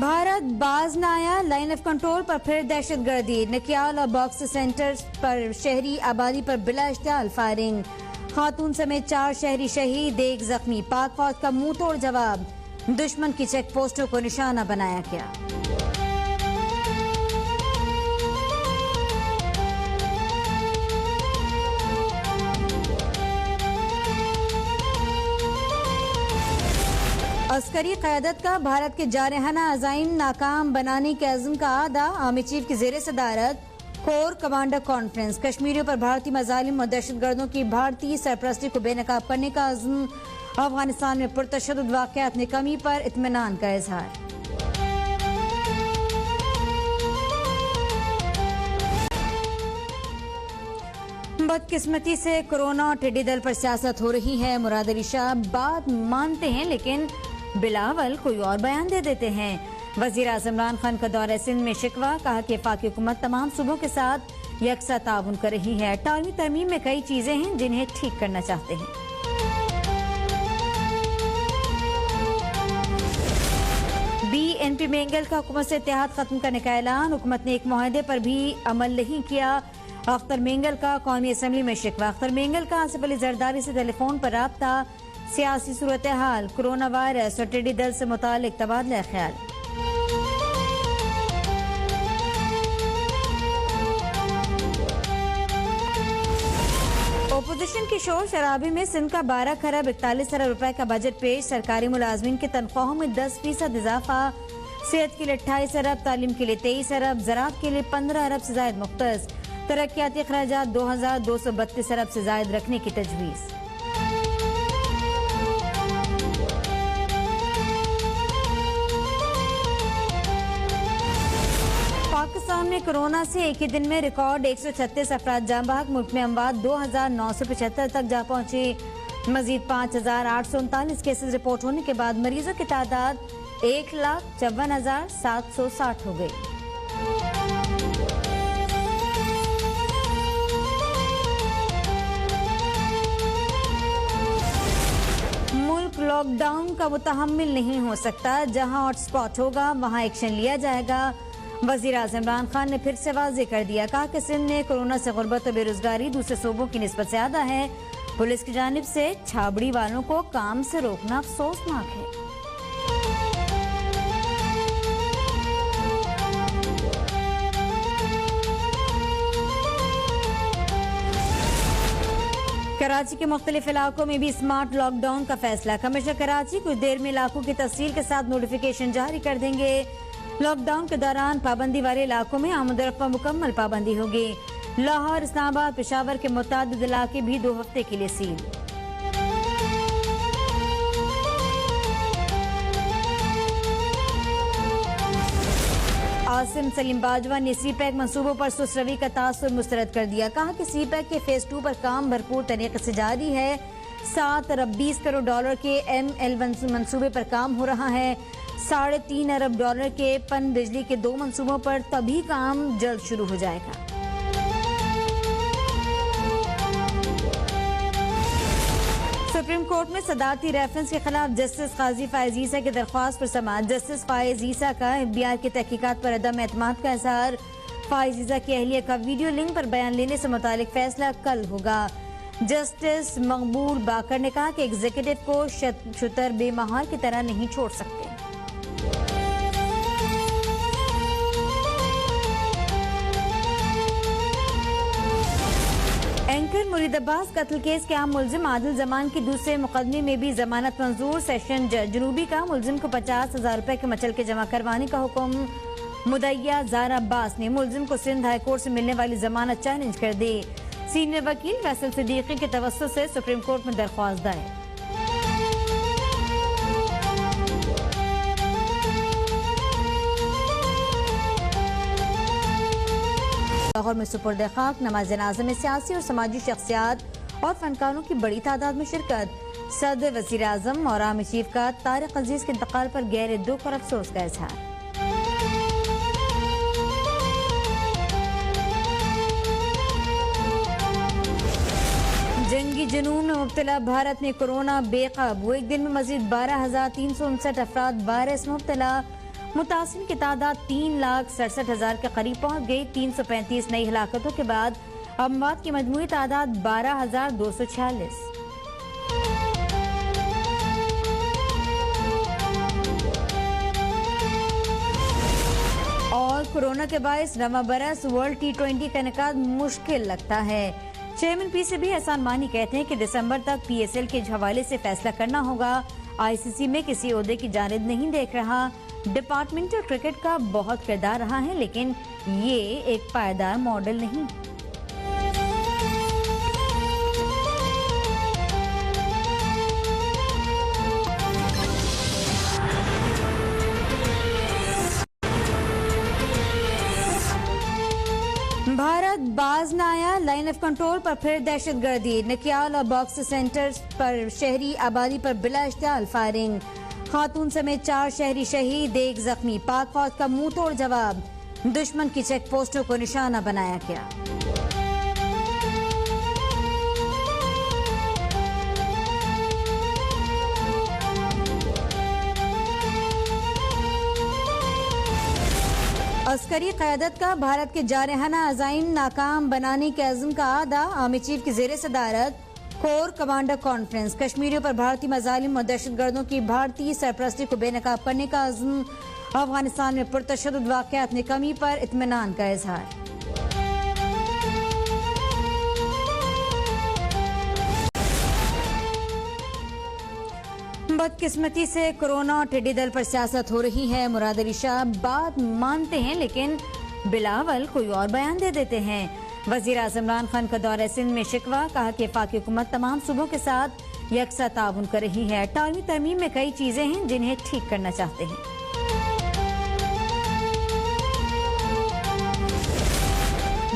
भारत बाज न आया, लाइन ऑफ कंट्रोल पर फिर दहशतगर्दी। नकियाल और बॉक्स सेंटर पर शहरी आबादी पर बिला इश्तियाल फायरिंग। खातून समेत 4 शहरी शहीद, 1 जख्मी। पाक फौज का मुंह तोड़ जवाब, दुश्मन की चेक पोस्टों को निशाना बनाया गया। अस्करी क़यादत का भारत के जारहाना अज़ाइम नाकाम बनाने के अज़्म का आदा। आर्मी चीफ की ज़ेर सदारत कोर कमांडर कॉन्फ्रेंस। कश्मीरियों पर भारतीय मज़ालिम और दहशतगर्दों की भारतीय सरपरस्ती को बेनकाब करने का अज़्म। अफगानिस्तान में पुरतशद्दुद वाक़यात में कमी पर इत्मीनान का इजहार। बदकिस्मती से कोरोना और टिड्डी दल पर सियासत हो रही है। मुराद अली शाह बात मानते हैं लेकिन बिलावल कोई और बयान दे देते हैं। वज़ीर आज़म इमरान खान का दौरा सिंध में शिकवा, कहा कि वफाकी हुकूमत तमाम सूबों के साथ यकसा ताउन कर रही है। 18वीं तरमीम में कई चीजें हैं जिन्हें ठीक करना चाहते हैं। BNP मेंगल का हुकूमत से इत्तेहाद खत्म करने का ऐलान। हुकूमत ने एक मुआहदे पर भी अमल नहीं किया। अख्तर मेंगल का कौमी असम्बली में शिकवा। अख्तर मेंगल का आसिफ अली जरदारी से टेलीफोन पर राब्ता। सियासी सूरत हाल, कोरोना वायरस और टिड्डी दल से मुतालिक तबादला ख्याल। ओपोजिशन की शोर शराबी में सिंध का 12 खरब 41 अरब रुपए का बजट पेश। सरकारी मुलाजमीन की तनख्वाहों में 10% इजाफा। सेहत के लिए 28 अरब, तालीम के लिए 23 अरब, ज़राअत के लिए 15 अरब से जायद मुख्तस। तरक्याती अखराजात 2232 अरब से जायद रखने की तजवीज़। पाकिस्तान में कोरोना से एक ही दिन में रिकॉर्ड 136 अफराद जाँ बहक। मुल्क में अमवात 2975 तक जा पहुंची। मजीद 5839 केसेस रिपोर्ट होने के बाद मरीजों की तादाद 1,54,760 हो गई। लॉकडाउन का मुतहम्मिल नहीं हो सकता। जहां हॉटस्पॉट होगा वहां एक्शन लिया जाएगा। वज़ीर आज़म इमरान खान ने फिर से वाज़ेह कर दिया। कहा कि सिंध में कोरोना से गुर्बत और बेरोजगारी दूसरे सूबों की निस्बत ज़्यादा है। पुलिस की जानिब से छाबड़ी वालों को काम से रोकना अफसोसनाक है। कराची के मुख्तलिफ इलाकों में भी स्मार्ट लॉकडाउन का फैसला। कमिश्नर कराची कुछ देर में इलाकों की तफसील के साथ नोटिफिकेशन जारी कर देंगे। लॉकडाउन के दौरान पाबंदी वाले इलाकों में आमद पर मुकम्मल पाबंदी होगी। लाहौर, इस्लामाबाद, पेशावर के मुतादिद इलाके भी 2 हफ्ते के लिए सील। आसिम सलीम बाजवा ने CPEC मंसूबों पर सुस्त रवि का तासुर मुस्तरद कर दिया। कहा कि CPEC के फेज 2 पर काम भरपूर तरीके से जारी है। 7 अरब 20 करोड़ डॉलर के ML1 मंसूबे पर काम हो रहा है। 3.5 अरब डॉलर के पन बिजली के 2 मंसूबों पर तभी काम जल्द शुरू हो जाएगा। सुप्रीम कोर्ट में सदारती रेफरेंस के खिलाफ जस्टिस काजी फायज ईसा की दरख्वास्त पर समाअत। जस्टिस फायज ईसा का FBI की तहकीकात पर अदम एतमाद का इजहार। फायज ईसा की अहलिया का वीडियो लिंक पर बयान लेने से मुतालिक फैसला कल होगा। जस्टिस मकबूल बाकर ने कहा कि एग्जीक्यूटिव को शुतर बेमहाल की तरह नहीं छोड़ सकते। एंकर मुरीद अब्बास कत्ल केस के आम मुल्जिम आदिल जमान की दूसरे मुकदमे में भी जमानत मंजूर। सेशन जज जनूबी का मुल्जिम को 50,000 रुपए के मचल के जमा करवाने का हुक्म। मुदैया ज़ारा अब्बास ने मुल्जिम को सिंध हाई कोर्ट से मिलने वाली जमानत चैलेंज कर दी। सीनियर वकील फैसल सिद्दीकी के तवस्सुत से सुप्रीम कोर्ट में दरख्वास्त दायर। लाहौर में सुपुर्द खाक नमाज जनाजा में सियासी और समाजी शख्सियात और फनकारों की बड़ी तादाद में शिरकत। सदर, वज़ीर आज़म और आर्मी चीफ का तारिक अजीज के इंतकाल पर गहरे दुख और अफसोस का इजहार। जंगी जुनून में मुब्तला भारत में कोरोना बेकाबू। एक दिन में मजीद 12,359 अफराद वायरस मुब्तला। मुतासिर की तादाद 3,67,000 के करीब पहुंच गई। 335 नई हलाकतों के बाद अमवात की मजमूई तादाद 12,246। और कोरोना के बायस नवा बरस वर्ल्ड T20 का इनेकाद मुश्किल लगता है। चेयरमैन PCB एहसान मानी कहते हैं कि दिसंबर तक PSL के हवाले से फैसला करना होगा। ICC में किसी ओहदे की जानिब नहीं देख रहा। डिपार्टमेंटल क्रिकेट का बहुत किरदार रहा है, लेकिन ये एक पायदार मॉडल नहीं। भारत बाज न आया, लाइन ऑफ कंट्रोल पर फिर दहशतगर्दी। नकियाल और बॉक्स सेंटर पर शहरी आबादी पर बिला इश्तियाल फायरिंग। खातून समेत 4 शहरी शहीद, 1 जख्मी। पाक फौज का मुंह तोड़ जवाब। दुश्मन की चेक पोस्टों को निशाना बनाया गया। अस्करी क़यादत का भारत के जारहाना अज़ाइम नाकाम बनाने के अज़्म का आदा। आर्मी चीफ की ज़ेर सदारत कोर कमांडर कॉन्फ्रेंस। कश्मीरियों पर भारतीय मज़ालिम और दहशतगर्दों की भारतीय सरपरस्ती को बेनकाब करने का अज़्म। अफगानिस्तान में पुरतशद्दुद वाक़यात में कमी पर इत्मीनान का इजहार। बदकिस्मती से कोरोना और टिड्डी दल पर सियासत हो रही है। मुराद अली शाह बात मानते हैं, लेकिन बिलावल कोई और बयान दे देते हैं। वज़ीर आज़म इमरान खान का दौरा सिंध में शिकवा। कहा कि वफाकी हुकूमत तमाम सूबों के साथ यकसा ताउन कर रही है। 18वीं तरमीम में कई चीजें हैं जिन्हें ठीक करना चाहते हैं।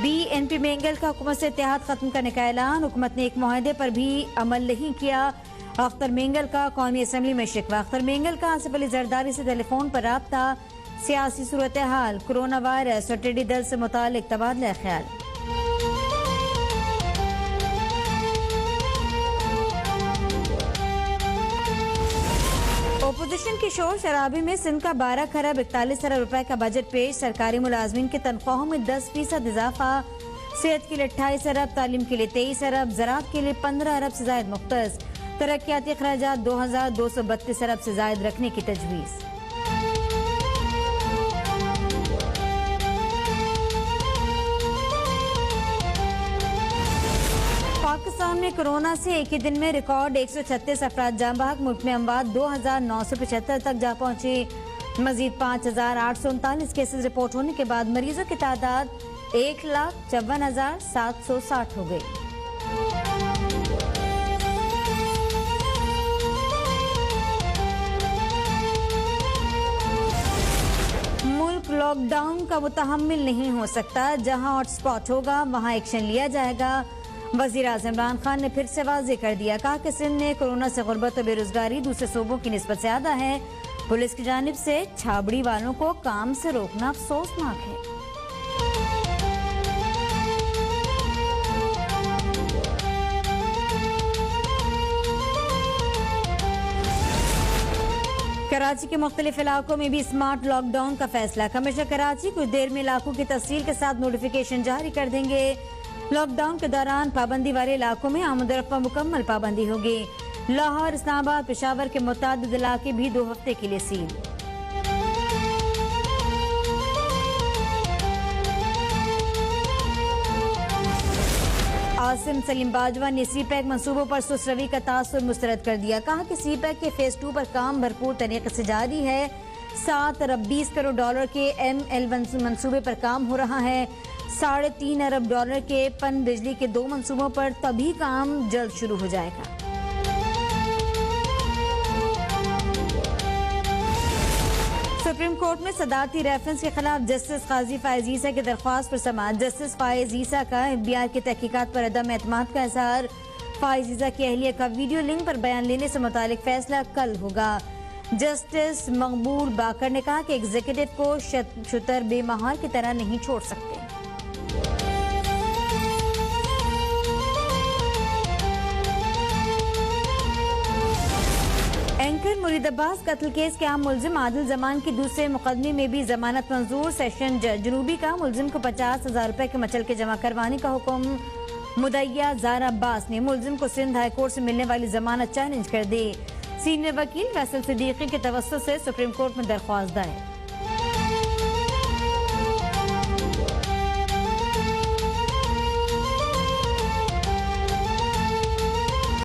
BNP मेंगल का हुकूमत से इत्तेहाद खत्म करने का ऐलान। हुकूमत ने एक मुआहदे पर भी अमल नहीं किया। अख्तर मेंगल का कौमी असम्बली में शिकवा। अख्तर मेंगल का आसिफ अली जरदारी से टेलीफोन पर राब्ता। सियासी सूरत हाल, कोरोना वायरस और टिड्डी दल से मुतालिक तबादला ख्याल। ओपोजिशन की शोर शराबी में सिंध का 12 खरब 41 अरब रुपए का बजट पेश। सरकारी मुलाजमीन की तनख्वाहों में 10% इजाफा। सेहत के लिए 28 अरब, तालीम के लिए 23 अरब, ज़राअत के लिए 15 अरब से जायद मुख्तस। तरक्याती अखराजात 2,232 अरब से जायद रखने की तजवीज़। पाकिस्तान में कोरोना से एक ही दिन में रिकॉर्ड 136 अफराद जाँ बहक। मुल्क में अमवात 2,975 तक जा पहुंची। मजीद 5,839 केसेस रिपोर्ट होने के बाद मरीजों की तादाद 1,54,760 हो गई। लॉकडाउन का मुतहम्मिल नहीं हो सकता। जहां हॉटस्पॉट होगा वहां एक्शन लिया जाएगा। वज़ीर आज़म इमरान खान ने फिर से वाज़ेह कर दिया। कहा कि सिंध में कोरोना से गुर्बत और बेरोजगारी दूसरे सूबों की निस्बत से ज़्यादा है। पुलिस की जानिब से छाबड़ी वालों को काम से रोकना अफसोसनाक है। कराची के मुख्तलिफ इलाकों में भी स्मार्ट लॉकडाउन का फैसला। कमिश्नर कराची कुछ देर में इलाकों की तफसील के साथ नोटिफिकेशन जारी कर देंगे। लॉकडाउन के दौरान पाबंदी वाले इलाकों में आमद-ओ-रफ्त पर मुकम्मल पाबंदी होगी। लाहौर, इस्लामाबाद, पेशावर के मुतअद्दिद इलाके भी 2 हफ्ते के लिए सील। आसिम सलीम बाजवा ने CPEC मंसूबों पर सुस्त रवि का तासुर मुस्तरद कर दिया। कहा कि CPEC के फेज 2 पर काम भरपूर तरीके से जारी है। 7 अरब 20 करोड़ डॉलर के ML मंसूबे पर काम हो रहा है। 3.5 अरब डॉलर के पन बिजली के 2 मंसूबों पर तभी काम जल्द शुरू हो जाएगा। सुप्रीम कोर्ट में सदारती रेफरेंस के खिलाफ जस्टिस काजी फायज ईसा की दरख्वास्त पर समाअत। जस्टिस फायज ईसा का FBI की तहकीकात पर अदम एतमाद का इजहार। फायज ईसा की अहलिया का वीडियो लिंक पर बयान लेने से मुतालिक फैसला कल होगा। जस्टिस मकबूल बाकर ने कहा कि एग्जीक्यूटिव को शुतर बेमहाल की तरह नहीं छोड़ सकते। एंकर मुरीद अब्बास कत्ल केस के आम मुलजिम आदिल जमान की दूसरे मुकदमे में भी जमानत मंजूर। सेशन जज जनूबी का मुलजिम को 50,000 रुपए के मचल के जमा करवाने का हुक्म। मुदैया ज़ारा अब्बास ने मुलजिम को सिंध हाई कोर्ट से मिलने वाली जमानत चैलेंज कर दी। सीनियर वकील फैसल सिद्दीकी के तवस्सुत से सुप्रीम कोर्ट में दरख्वास्त दायर।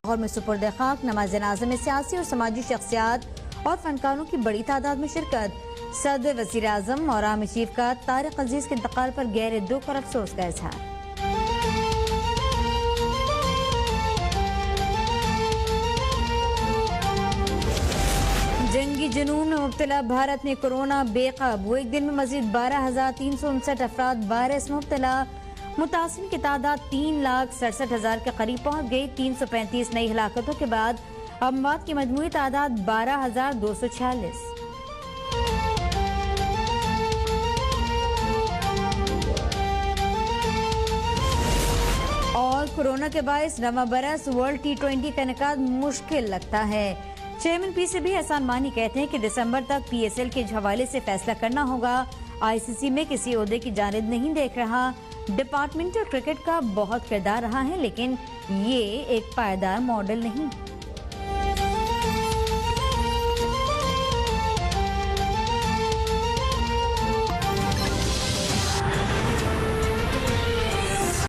लाहौर में सुपुर्द खाक नमाज जनाज़ा में सियासी और समाजी शख्सियात और फनकारों की बड़ी तादाद में शिरकत। सदर, वज़ीर आज़म और आर्मी चीफ का तारिक अजीज के इंतकाल पर गहरे दुख और अफसोस का इजहार। जंगी जुनून में मुब्तला भारत में कोरोना बेकाबू। एक दिन में मजीद 12,359 अफराद वायरस में मुब्तला। मुतासिन की तादाद 3,67,000 के करीब पहुंच गई। 335 नई हलाकतों के बाद अमवात की मजमूई तादाद 12,246। और कोरोना के बायस नवा बरस वर्ल्ड T20 का इनेकाद मुश्किल लगता है। चेयरमैन PCB एहसान मानी कहते हैं कि दिसंबर तक PSL के हवाले से फैसला करना होगा। ICC में किसी ओहदे की जानिब नहीं देख रहा। डिपार्टमेंटल क्रिकेट का बहुत किरदार रहा है, लेकिन ये एक पायदार मॉडल नहीं।